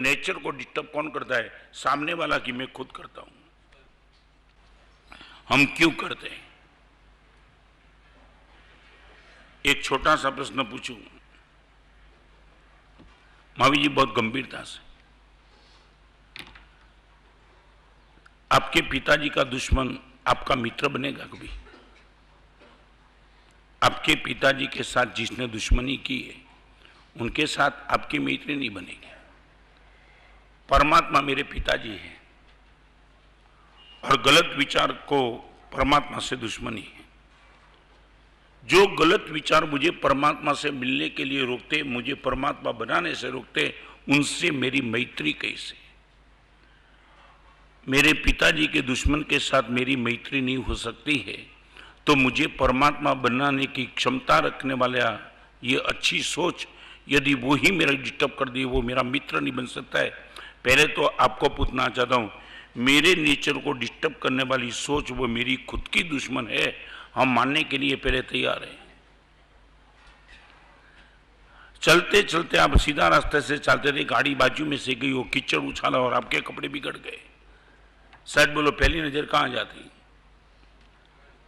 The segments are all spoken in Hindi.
नेचर को डिस्टर्ब कौन करता है? सामने वाला कि मैं खुद करता हूं। हम क्यों करते हैं? एक छोटा सा प्रश्न पूछूं महावीर जी बहुत गंभीरता से। आपके पिताजी का दुश्मन आपका मित्र बनेगा कभी? आपके पिताजी के साथ जिसने दुश्मनी की है उनके साथ आपकी मैत्री नहीं बनेगी। परमात्मा मेरे पिताजी हैं और गलत विचार को परमात्मा से दुश्मनी है। जो गलत विचार मुझे परमात्मा से मिलने के लिए रोकते, मुझे परमात्मा बनाने से रोकते, उनसे मेरी मैत्री कैसे? मेरे पिताजी के दुश्मन के साथ मेरी मैत्री नहीं हो सकती है तो मुझे परमात्मा बनाने की क्षमता रखने वाला ये अच्छी सोच यदि वो ही मेरा डिस्टर्ब कर दिए, वो मेरा मित्र नहीं बन सकता है। पहले तो आपको पूछना चाहता हूं, मेरे नेचर को डिस्टर्ब करने वाली सोच वो मेरी खुद की दुश्मन है, हम मानने के लिए पहले तैयार हैं। चलते चलते आप सीधा रास्ते से चलते थे, गाड़ी बाजू में से गई, वो कीचड़ उछाला और आपके कपड़े बिगड़ गए। शायद बोलो पहली नजर कहां जाती?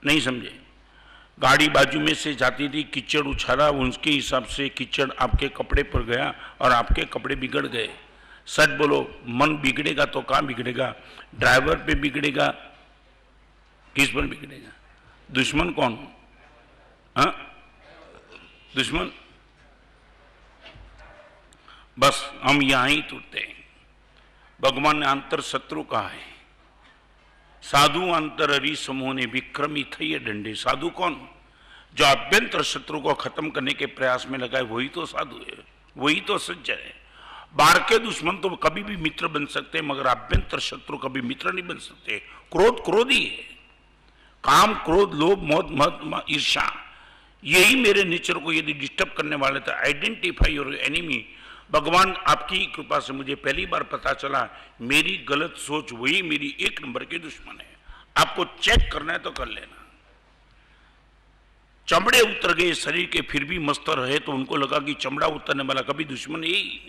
नहीं समझे? गाड़ी बाजू में से जाती थी, कीचड़ उछाला, उसके हिसाब से कीचड़ आपके कपड़े पर गया और आपके कपड़े बिगड़ गए। सच बोलो, मन बिगड़ेगा तो कहां बिगड़ेगा? ड्राइवर पे बिगड़ेगा, किस पर बिगड़ेगा? दुश्मन कौन? हाँ, दुश्मन। बस हम यहां ही टूटते हैं। भगवान ने अंतर शत्रु कहा है, साधु अंतर हरि समूह ने विक्रमी थे डंडे। साधु कौन? जो अभ्यंतर शत्रु को खत्म करने के प्रयास में लगा है, वही तो साधु है, वही तो सज्जन है। बाहर के दुश्मन तो कभी भी मित्र बन सकते हैं, मगर अभ्यंतर शत्रु कभी मित्र नहीं बन सकते। क्रोध क्रोधी है, काम क्रोध लोभ मोह मद ईर्ष्या, यही मेरे नेचर को यदि डिस्टर्ब करने वाले थे। Identify your enemy. भगवान आपकी कृपा से मुझे पहली बार पता चला मेरी गलत सोच वही मेरी एक नंबर के दुश्मन है। आपको चेक करना है तो कर लेना। चमड़े उतर गए शरीर के फिर भी मस्त रहे तो उनको लगा कि चमड़ा उतरने वाला कभी दुश्मन ही।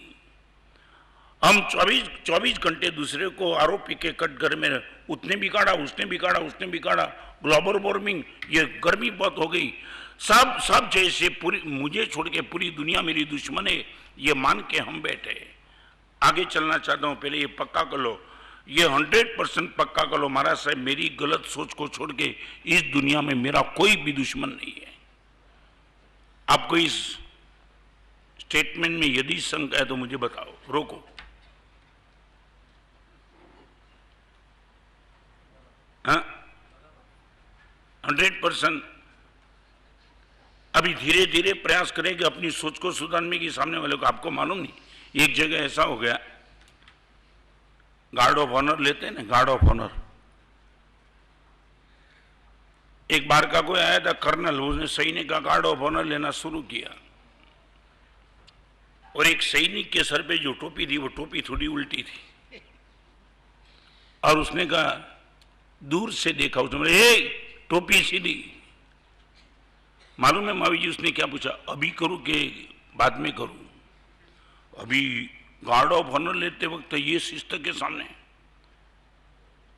हम 24 घंटे दूसरे को आरोपी के कटघरे में उसने बिगाड़ा, उसने बिगाड़ा, उसने बिगाड़ा, ग्लोबल वार्मिंग, ये गर्मी बहुत हो गई, सब जैसे पूरी मुझे छोड़ के पूरी दुनिया मेरी दुश्मन है, ये मान के हम बैठे। आगे चलना चाहता हूं, पहले ये पक्का कर लो, ये 100% पक्का कर लो महाराज साहब, मेरी गलत सोच को छोड़ के इस दुनिया में मेरा कोई भी दुश्मन नहीं है। आपको इस स्टेटमेंट में यदि शंका है तो मुझे बताओ, रोको। हाँ, 100%। अभी धीरे धीरे प्रयास करेंगे अपनी सोच को सुधारने की सामने वाले को। आपको मालूम नहीं, एक जगह ऐसा हो गया, गार्ड ऑफ ऑनर लेते हैं ना, गार्ड ऑफ ऑनर। एक बार का कोई आया था कर्नल, उसने सैनिक का गार्ड ऑफ ऑनर लेना शुरू किया और एक सैनिक के सर पे जो टोपी थी वो टोपी थोड़ी उल्टी थी और उसने कहा, दूर से देखा उसने, बोले टोपी सीधी। मालूम है महावीर जी उसने क्या पूछा? अभी करूं कि बाद में करूं? अभी गार्ड ऑफ ऑनर लेते वक्त ये शिस्त के सामने,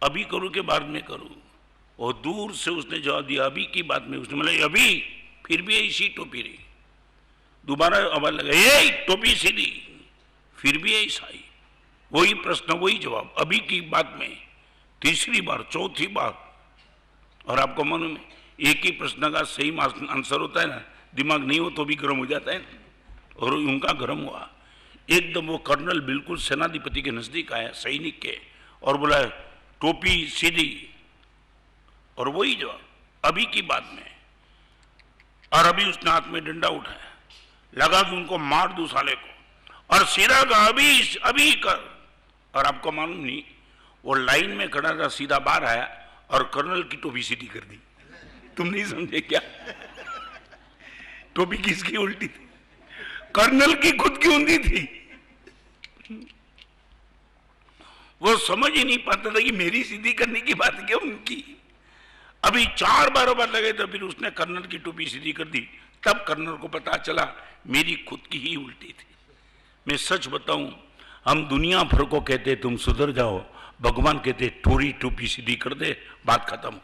अभी करूं कि बाद में करूं? और दूर से उसने जवाब दिया, अभी की बात में। उसने बोला अभी, फिर भी ऐसी टोपी रही। दोबारा आवाज लगा, ये टोपी सीधी, फिर भी ऐसा ही, वही प्रश्न वही जवाब, अभी की बात में। तीसरी बार, चौथी बार, और आपको मालूम है एक ही प्रश्न का सही आंसर होता है ना, दिमाग नहीं हो तो भी गर्म हो जाता है ना, और उनका गर्म हुआ। एकदम वो कर्नल बिल्कुल सेनाधिपति के नजदीक आया सैनिक के और बोला टोपी सीधी, और वही जवाब, अभी की बात में। और अभी उसने हाथ में डंडा उठाया, लगा कि उनको मार दूं साले को, और सीधा कहा अभी कर। और आपको मालूम नहीं, वो लाइन में खड़ा था, सीधा बाहर आया और कर्नल की टोपी सीधी कर दी। तुम नहीं समझे क्या? टोपी किसकी उल्टी थी? कर्नल की खुद की ऊंधी थी। वो समझ ही नहीं पाता था कि मेरी सीधी करने की बात क्या उनकी। अभी 4 बार लगे तो फिर उसने कर्नल की टोपी सीधी कर दी। तब कर्नल को पता चला मेरी खुद की ही उल्टी थी। मैं सच बताऊं, हम दुनिया भर को कहते तुम सुधर जाओ, भगवान कहते थोड़ी टोपी सीधी कर दे, बात खत्म।